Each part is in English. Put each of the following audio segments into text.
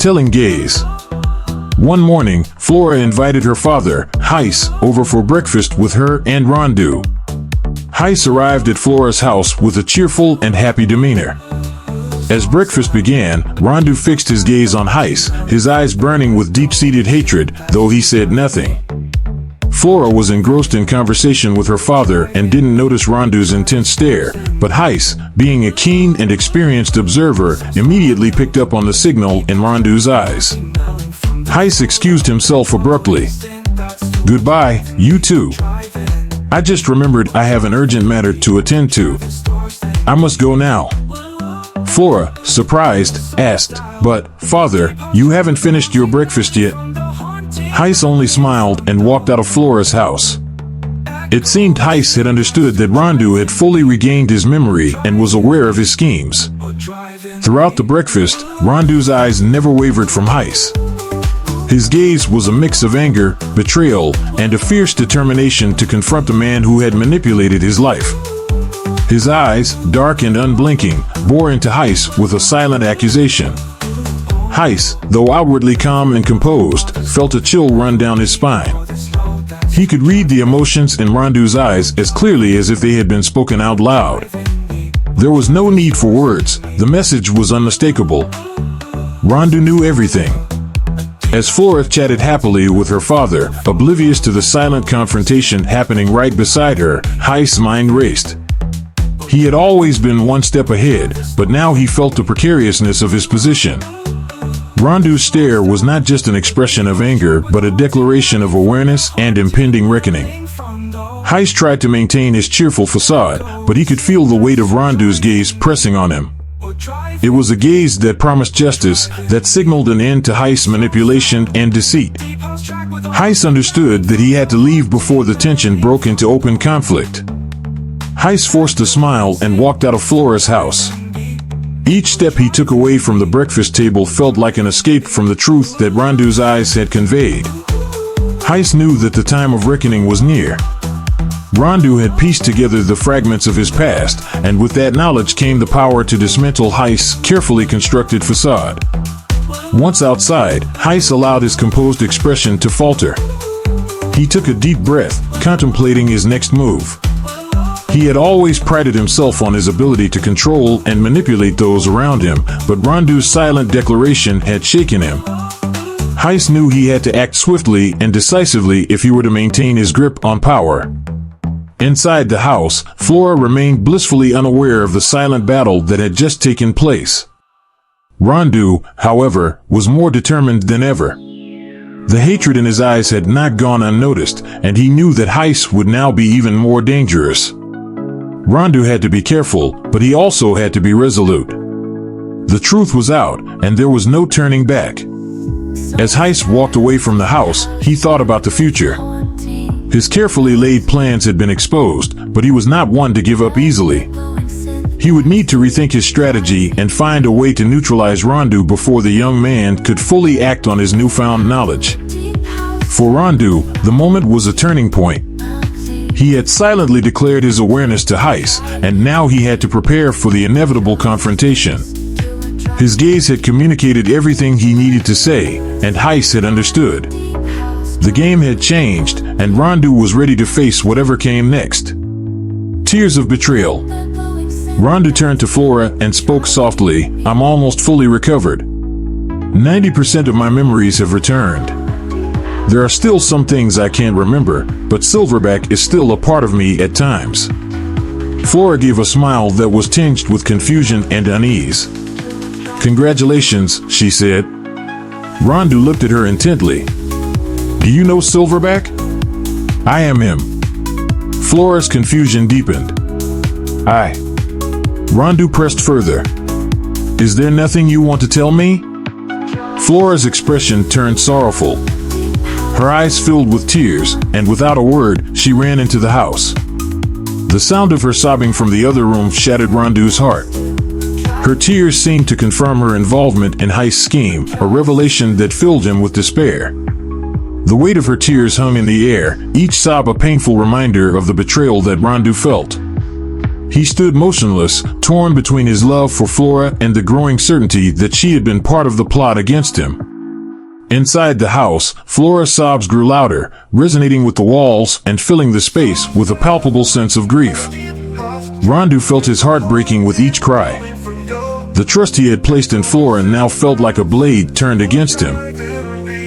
telling gaze. One morning, Flora invited her father, Heis, over for breakfast with her and Rondu. Heis arrived at Flora's house with a cheerful and happy demeanor. As breakfast began, Rondu fixed his gaze on Heis, his eyes burning with deep-seated hatred, though he said nothing. Flora was engrossed in conversation with her father and didn't notice Rondu's intense stare, but Heis, being a keen and experienced observer, immediately picked up on the signal in Rondu's eyes. Heis excused himself abruptly. "Goodbye, you two. I just remembered I have an urgent matter to attend to. I must go now." Flora, surprised, asked, "But, father, you haven't finished your breakfast yet?" Heis only smiled and walked out of Flora's house. It seemed Heis had understood that Rondu had fully regained his memory and was aware of his schemes. Throughout the breakfast, Rondu's eyes never wavered from Heis. His gaze was a mix of anger, betrayal, and a fierce determination to confront the man who had manipulated his life. His eyes, dark and unblinking, bore into Heis with a silent accusation. Heis, though outwardly calm and composed, felt a chill run down his spine. He could read the emotions in Rondu's eyes as clearly as if they had been spoken out loud. There was no need for words, the message was unmistakable. Rondu knew everything. As Flora chatted happily with her father, oblivious to the silent confrontation happening right beside her, Heis' mind raced. He had always been one step ahead, but now he felt the precariousness of his position. Rondu's stare was not just an expression of anger, but a declaration of awareness and impending reckoning. Heis tried to maintain his cheerful facade, but he could feel the weight of Rondu's gaze pressing on him. It was a gaze that promised justice, that signaled an end to Heis' manipulation and deceit. Heis understood that he had to leave before the tension broke into open conflict. Heis forced a smile and walked out of Flora's house. Each step he took away from the breakfast table felt like an escape from the truth that Rondu's eyes had conveyed. Heis knew that the time of reckoning was near. Rondu had pieced together the fragments of his past, and with that knowledge came the power to dismantle Heis' carefully constructed facade. Once outside, Heis allowed his composed expression to falter. He took a deep breath, contemplating his next move. He had always prided himself on his ability to control and manipulate those around him, but Rondu's silent declaration had shaken him. Heis knew he had to act swiftly and decisively if he were to maintain his grip on power. Inside the house, Flora remained blissfully unaware of the silent battle that had just taken place. Rondu, however, was more determined than ever. The hatred in his eyes had not gone unnoticed, and he knew that Heis would now be even more dangerous. Rondu had to be careful, but he also had to be resolute. The truth was out, and there was no turning back. As Heis walked away from the house, he thought about the future. His carefully laid plans had been exposed, but he was not one to give up easily. He would need to rethink his strategy and find a way to neutralize Rondu before the young man could fully act on his newfound knowledge. For Rondu, the moment was a turning point. He had silently declared his awareness to Heis, and now he had to prepare for the inevitable confrontation. His gaze had communicated everything he needed to say, and Heis had understood. The game had changed, and Rondu was ready to face whatever came next. Tears of betrayal. Rondu turned to Flora and spoke softly, "I'm almost fully recovered. 90% of my memories have returned. There are still some things I can't remember, but Silverback is still a part of me at times." Flora gave a smile that was tinged with confusion and unease. "Congratulations," she said. Rondu looked at her intently. "Do you know Silverback?" "I am him." Flora's confusion deepened. "I..." Rondu pressed further. "Is there nothing you want to tell me?" Flora's expression turned sorrowful. Her eyes filled with tears, and without a word, she ran into the house. The sound of her sobbing from the other room shattered Rondu's heart. Her tears seemed to confirm her involvement in Heis' scheme, a revelation that filled him with despair. The weight of her tears hung in the air, each sob a painful reminder of the betrayal that Rondu felt. He stood motionless, torn between his love for Flora and the growing certainty that she had been part of the plot against him. Inside the house, Flora's sobs grew louder, resonating with the walls and filling the space with a palpable sense of grief. Rondu felt his heart breaking with each cry. The trust he had placed in Flora now felt like a blade turned against him.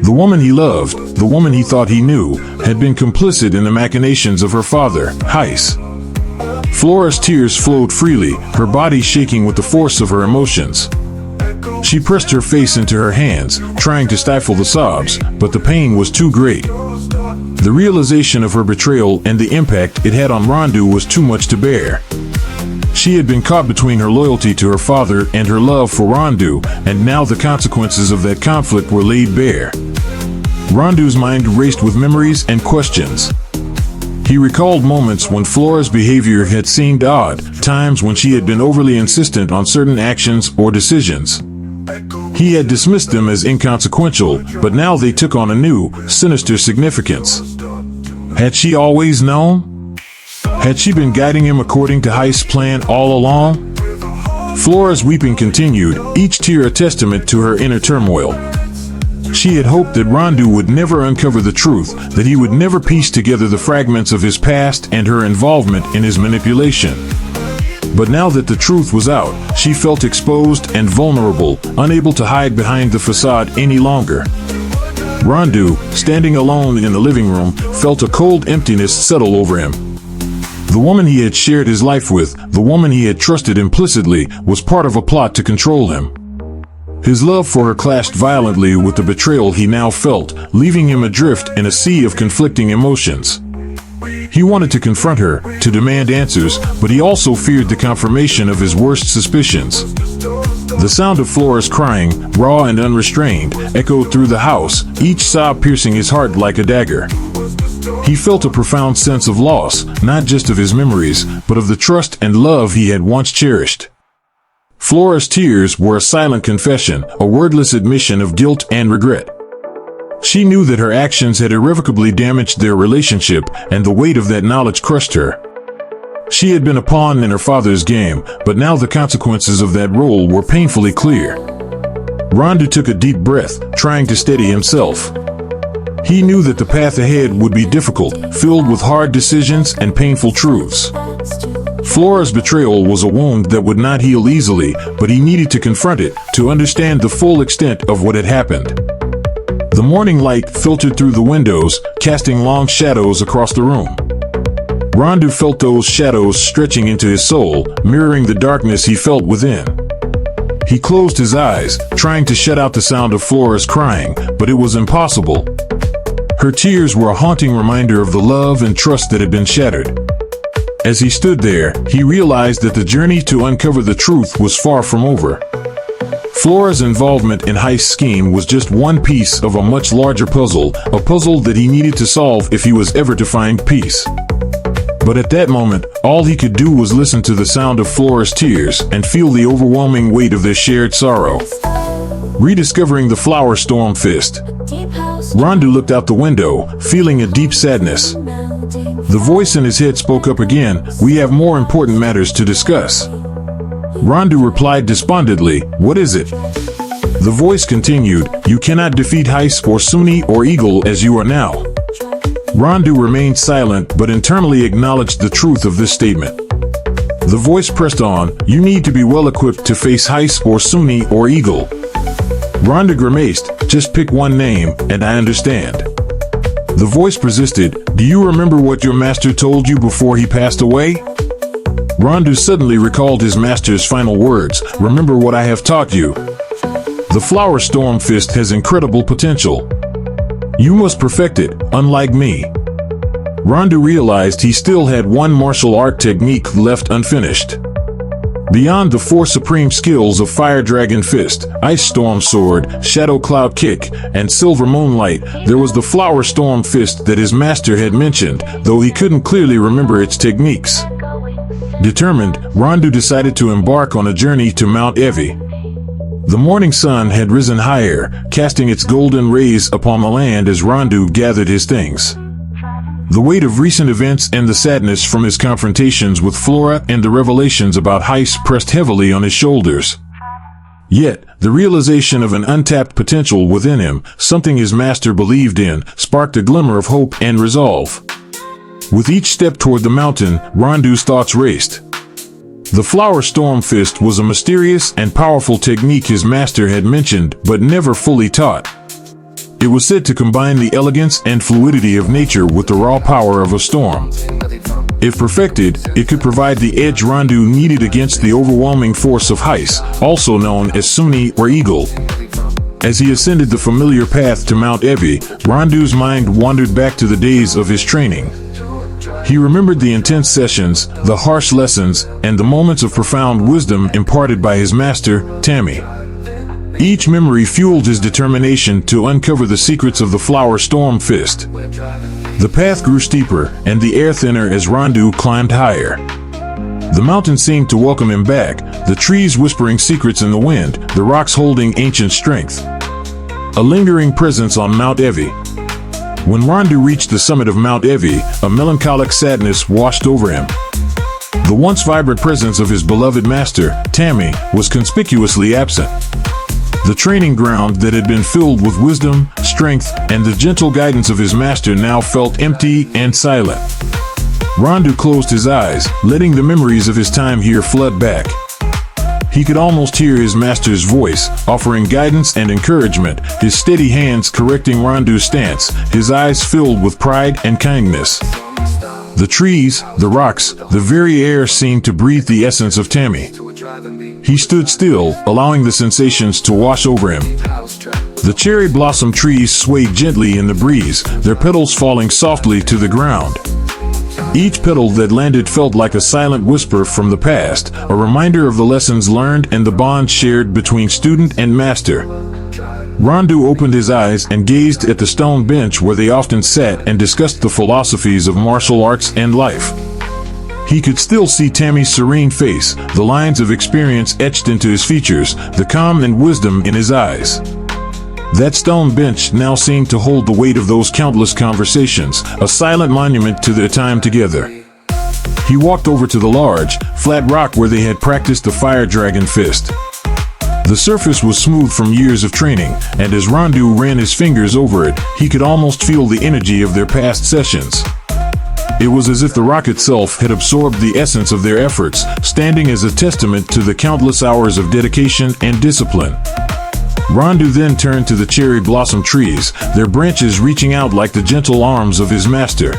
The woman he loved, the woman he thought he knew, had been complicit in the machinations of her father, Heiss. Flora's tears flowed freely, her body shaking with the force of her emotions. She pressed her face into her hands, trying to stifle the sobs, but the pain was too great. The realization of her betrayal and the impact it had on Rondu was too much to bear. She had been caught between her loyalty to her father and her love for Rondu, and now the consequences of that conflict were laid bare. Rondu's mind raced with memories and questions. He recalled moments when Flora's behavior had seemed odd, times when she had been overly insistent on certain actions or decisions. He had dismissed them as inconsequential, but now they took on a new, sinister significance. Had she always known? Had she been guiding him according to Heiss' plan all along? Flora's weeping continued, each tear a testament to her inner turmoil. She had hoped that Rondu would never uncover the truth, that he would never piece together the fragments of his past and her involvement in his manipulation. But now that the truth was out, she felt exposed and vulnerable, unable to hide behind the facade any longer. Rondu, standing alone in the living room, felt a cold emptiness settle over him. The woman he had shared his life with, the woman he had trusted implicitly, was part of a plot to control him. His love for her clashed violently with the betrayal he now felt, leaving him adrift in a sea of conflicting emotions. He wanted to confront her, to demand answers, but he also feared the confirmation of his worst suspicions. The sound of Flora's crying, raw and unrestrained, echoed through the house, each sob piercing his heart like a dagger. He felt a profound sense of loss, not just of his memories, but of the trust and love he had once cherished. Flora's tears were a silent confession, a wordless admission of guilt and regret. She knew that her actions had irrevocably damaged their relationship, and the weight of that knowledge crushed her. She had been a pawn in her father's game, but now the consequences of that role were painfully clear. Rondu took a deep breath, trying to steady himself. He knew that the path ahead would be difficult, filled with hard decisions and painful truths. Flora's betrayal was a wound that would not heal easily, but he needed to confront it, to understand the full extent of what had happened. The morning light filtered through the windows, casting long shadows across the room. Rondu felt those shadows stretching into his soul, mirroring the darkness he felt within. He closed his eyes, trying to shut out the sound of Flora's crying, but it was impossible. Her tears were a haunting reminder of the love and trust that had been shattered. As he stood there, he realized that the journey to uncover the truth was far from over. Flora's involvement in Heiss' scheme was just one piece of a much larger puzzle, a puzzle that he needed to solve if he was ever to find peace. But at that moment, all he could do was listen to the sound of Flora's tears and feel the overwhelming weight of their shared sorrow. Rediscovering the flower storm fist. Rondu looked out the window, feeling a deep sadness. The voice in his head spoke up again, "We have more important matters to discuss." Rondu replied despondently, "What is it?" The voice continued, "You cannot defeat Heiss or Sunni or Eagle as you are now." Rondu remained silent but internally acknowledged the truth of this statement. The voice pressed on, "You need to be well equipped to face Heiss or Sunni or Eagle." Rondu grimaced, "Just pick one name, and I understand." The voice persisted, "Do you remember what your master told you before he passed away?" Rondu suddenly recalled his master's final words, "Remember what I have taught you. The flower storm fist has incredible potential. You must perfect it, unlike me." Rondu realized he still had one martial art technique left unfinished. Beyond the four supreme skills of Fire Dragon Fist, Ice Storm Sword, Shadow Cloud Kick, and Silver Moonlight, there was the Flower Storm Fist that his master had mentioned, though he couldn't clearly remember its techniques. Determined, Rondu decided to embark on a journey to Mount Evi. The morning sun had risen higher, casting its golden rays upon the land as Rondu gathered his things. The weight of recent events and the sadness from his confrontations with Flora and the revelations about Heiss pressed heavily on his shoulders. Yet, the realization of an untapped potential within him, something his master believed in, sparked a glimmer of hope and resolve. With each step toward the mountain, Rondu's thoughts raced. The Flower Storm Fist was a mysterious and powerful technique his master had mentioned but never fully taught. It was said to combine the elegance and fluidity of nature with the raw power of a storm. If perfected, it could provide the edge Rondu needed against the overwhelming force of Heiss, also known as Sunni or Eagle. As he ascended the familiar path to Mount Evi, Rondu's mind wandered back to the days of his training. He remembered the intense sessions, the harsh lessons, and the moments of profound wisdom imparted by his master, Tammy. Each memory fueled his determination to uncover the secrets of the Flower Storm Fist. The path grew steeper, and the air thinner as Rondu climbed higher. The mountain seemed to welcome him back, the trees whispering secrets in the wind, the rocks holding ancient strength. A lingering presence on Mount Evi. When Rondu reached the summit of Mount Evi, a melancholic sadness washed over him. The once vibrant presence of his beloved master, Tammy, was conspicuously absent. The training ground that had been filled with wisdom, strength, and the gentle guidance of his master now felt empty and silent. Rondu closed his eyes, letting the memories of his time here flood back. He could almost hear his master's voice, offering guidance and encouragement, his steady hands correcting Rondu's stance, his eyes filled with pride and kindness. The trees, the rocks, the very air seemed to breathe the essence of Tammy. He stood still, allowing the sensations to wash over him. The cherry blossom trees swayed gently in the breeze, their petals falling softly to the ground. Each petal that landed felt like a silent whisper from the past, a reminder of the lessons learned and the bond shared between student and master. Rondu opened his eyes and gazed at the stone bench where they often sat and discussed the philosophies of martial arts and life. He could still see Tammy's serene face, the lines of experience etched into his features, the calm and wisdom in his eyes. That stone bench now seemed to hold the weight of those countless conversations, a silent monument to their time together. He walked over to the large, flat rock where they had practiced the Fire Dragon Fist. The surface was smooth from years of training, and as Rondu ran his fingers over it, he could almost feel the energy of their past sessions. It was as if the rock itself had absorbed the essence of their efforts, standing as a testament to the countless hours of dedication and discipline. Rondu then turned to the cherry blossom trees, their branches reaching out like the gentle arms of his master.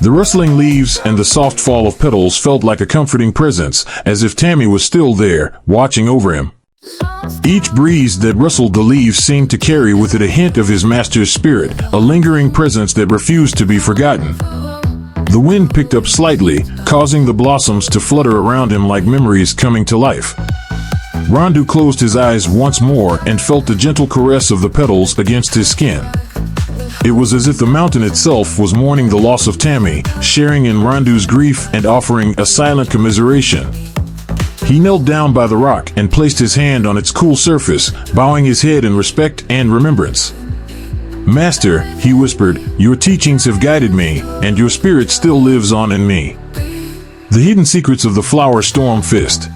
The rustling leaves and the soft fall of petals felt like a comforting presence, as if Tammy was still there, watching over him. Each breeze that rustled the leaves seemed to carry with it a hint of his master's spirit, a lingering presence that refused to be forgotten. The wind picked up slightly, causing the blossoms to flutter around him like memories coming to life. Rondu closed his eyes once more and felt the gentle caress of the petals against his skin. It was as if the mountain itself was mourning the loss of Tammy, sharing in Rondu's grief and offering a silent commiseration. He knelt down by the rock and placed his hand on its cool surface, bowing his head in respect and remembrance. "Master," he whispered, "your teachings have guided me, and your spirit still lives on in me." The hidden secrets of the Flower Storm Fist.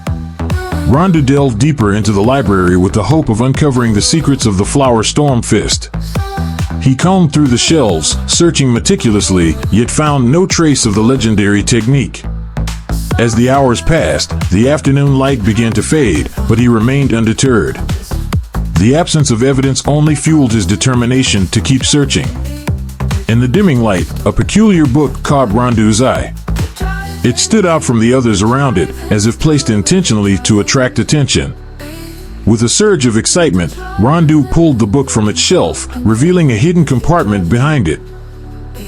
Rondu delved deeper into the library with the hope of uncovering the secrets of the Flower Storm Fist. He combed through the shelves, searching meticulously, yet found no trace of the legendary technique. As the hours passed, the afternoon light began to fade, but he remained undeterred. The absence of evidence only fueled his determination to keep searching. In the dimming light, a peculiar book caught Rondu's eye. It stood out from the others around it, as if placed intentionally to attract attention. With a surge of excitement, Rondu pulled the book from its shelf, revealing a hidden compartment behind it.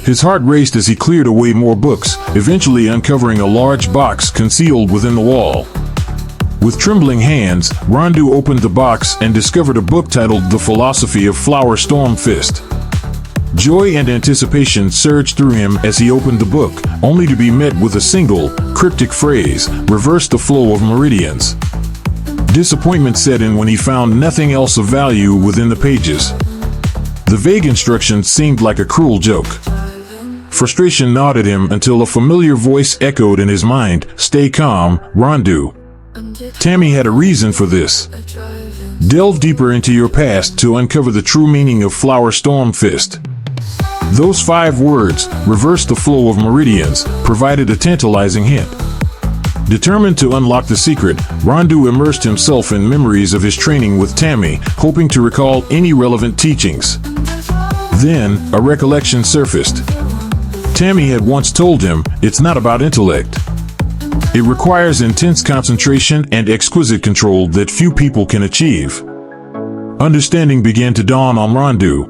His heart raced as he cleared away more books, eventually uncovering a large box concealed within the wall. With trembling hands, Rondu opened the box and discovered a book titled The Philosophy of Flower Storm Fist. Joy and anticipation surged through him as he opened the book, only to be met with a single, cryptic phrase, "Reverse the flow of meridians." Disappointment set in when he found nothing else of value within the pages. The vague instructions seemed like a cruel joke. frustration gnawed at him until a familiar voice echoed in his mind, "Stay calm, Rondu." Tammy had a reason for this. Delve deeper into your past to uncover the true meaning of Flower Storm Fist. Those 5 words, "reverse the flow of meridians," provided a tantalizing hint. Determined to unlock the secret, Rondu immersed himself in memories of his training with Tammy, hoping to recall any relevant teachings. Then, a recollection surfaced. Tammy had once told him, "It's not about intellect. It requires intense concentration and exquisite control that few people can achieve." Understanding began to dawn on Rondu.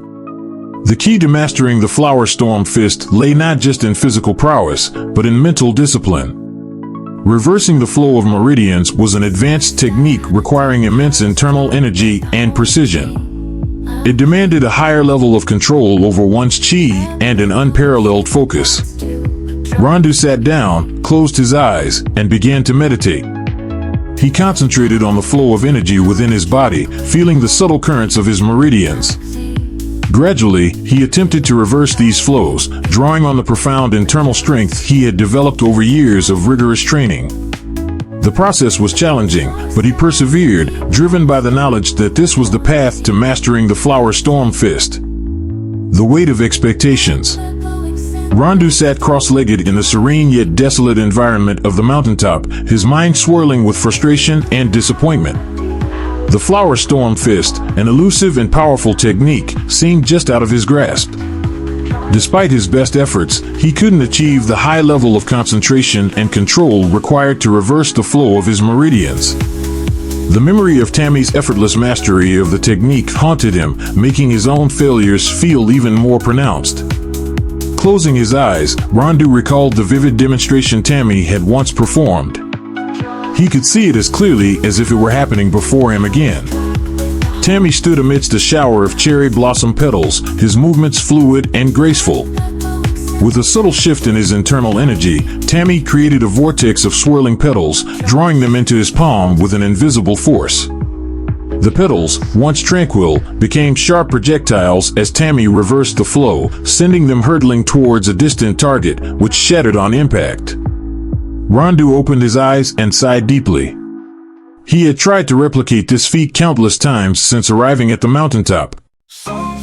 The key to mastering the Flower Storm Fist lay not just in physical prowess, but in mental discipline. Reversing the flow of meridians was an advanced technique requiring immense internal energy and precision. It demanded a higher level of control over one's chi and an unparalleled focus. Rondu sat down, closed his eyes, and began to meditate. He concentrated on the flow of energy within his body, feeling the subtle currents of his meridians. Gradually, he attempted to reverse these flows, drawing on the profound internal strength he had developed over years of rigorous training. The process was challenging, but he persevered, driven by the knowledge that this was the path to mastering the Flower Storm Fist. The weight of expectations. Rondu sat cross-legged in the serene yet desolate environment of the mountaintop, his mind swirling with frustration and disappointment. The Flower Storm Fist, an elusive and powerful technique, seemed just out of his grasp. Despite his best efforts, he couldn't achieve the high level of concentration and control required to reverse the flow of his meridians. The memory of Tammy's effortless mastery of the technique haunted him, making his own failures feel even more pronounced. Closing his eyes, Rondu recalled the vivid demonstration Tammy had once performed. He could see it as clearly as if it were happening before him again. Tammy stood amidst a shower of cherry blossom petals, his movements fluid and graceful. With a subtle shift in his internal energy, Tammy created a vortex of swirling petals, drawing them into his palm with an invisible force. The petals, once tranquil, became sharp projectiles as Tammy reversed the flow, sending them hurtling towards a distant target, which shattered on impact. Rondu opened his eyes and sighed deeply. He had tried to replicate this feat countless times since arriving at the mountaintop.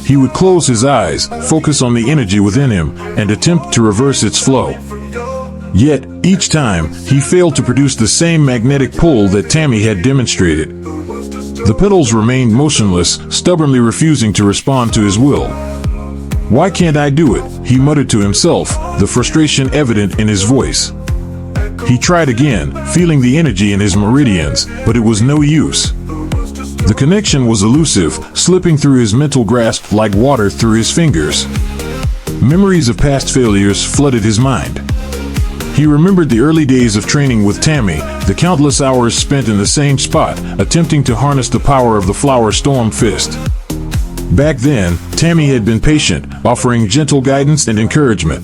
He would close his eyes, focus on the energy within him, and attempt to reverse its flow. Yet, each time, he failed to produce the same magnetic pull that Tammy had demonstrated. The petals remained motionless, stubbornly refusing to respond to his will. "Why can't I do it?" he muttered to himself, the frustration evident in his voice. He tried again, feeling the energy in his meridians, but it was no use. The connection was elusive, slipping through his mental grasp like water through his fingers. Memories of past failures flooded his mind. He remembered the early days of training with Tammy, the countless hours spent in the same spot, attempting to harness the power of the Flower Storm Fist. Back then, Tammy had been patient, offering gentle guidance and encouragement.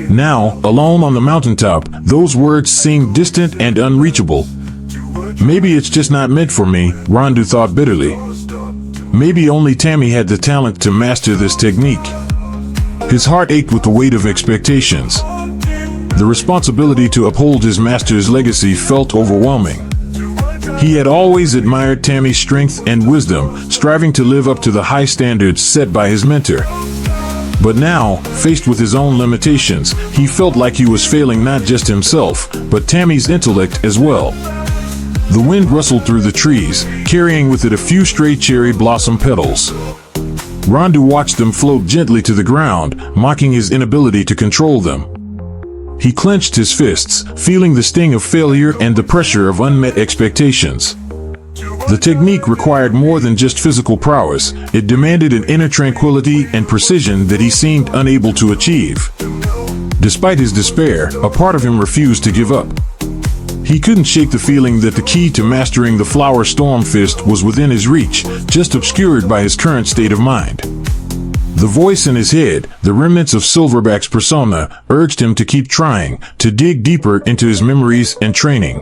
Now, alone on the mountaintop, those words seemed distant and unreachable. Maybe it's just not meant for me, Rondu thought bitterly. Maybe only Tammy had the talent to master this technique. His heart ached with the weight of expectations. The responsibility to uphold his master's legacy felt overwhelming. He had always admired Tammy's strength and wisdom, striving to live up to the high standards set by his mentor. But now, faced with his own limitations, he felt like he was failing not just himself, but Tammy's intellect as well. The wind rustled through the trees, carrying with it a few stray cherry blossom petals. Rondu watched them float gently to the ground, mocking his inability to control them. He clenched his fists, feeling the sting of failure and the pressure of unmet expectations. The technique required more than just physical prowess. It demanded an inner tranquility and precision that he seemed unable to achieve. Despite his despair, a part of him refused to give up. He couldn't shake the feeling that the key to mastering the Flower Storm Fist was within his reach, just obscured by his current state of mind. The voice in his head, the remnants of Silverback's persona, urged him to keep trying, to dig deeper into his memories and training.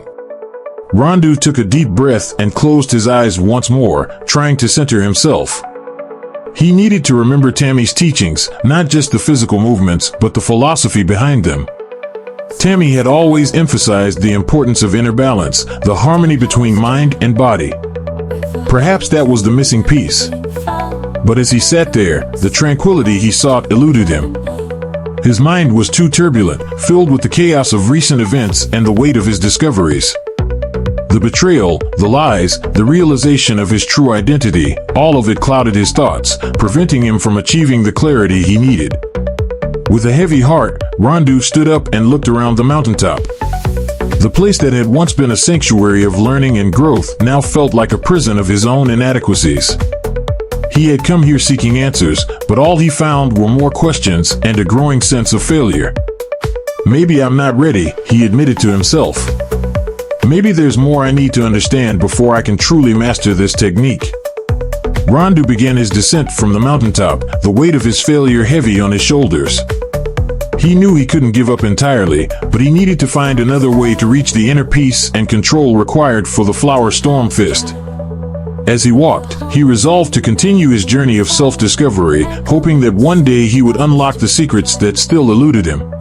Rondu took a deep breath and closed his eyes once more, trying to center himself. He needed to remember Tammy's teachings, not just the physical movements, but the philosophy behind them. Tammy had always emphasized the importance of inner balance, the harmony between mind and body. Perhaps that was the missing piece. But as he sat there, the tranquility he sought eluded him. His mind was too turbulent, filled with the chaos of recent events and the weight of his discoveries. The betrayal, the lies, the realization of his true identity, all of it clouded his thoughts, preventing him from achieving the clarity he needed. With a heavy heart, Rondu stood up and looked around the mountaintop. The place that had once been a sanctuary of learning and growth now felt like a prison of his own inadequacies. He had come here seeking answers, but all he found were more questions and a growing sense of failure. Maybe I'm not ready, he admitted to himself. Maybe there's more I need to understand before I can truly master this technique. Rondu began his descent from the mountaintop, the weight of his failure heavy on his shoulders. He knew he couldn't give up entirely, but he needed to find another way to reach the inner peace and control required for the Flower Storm Fist. As he walked, he resolved to continue his journey of self-discovery, hoping that one day he would unlock the secrets that still eluded him.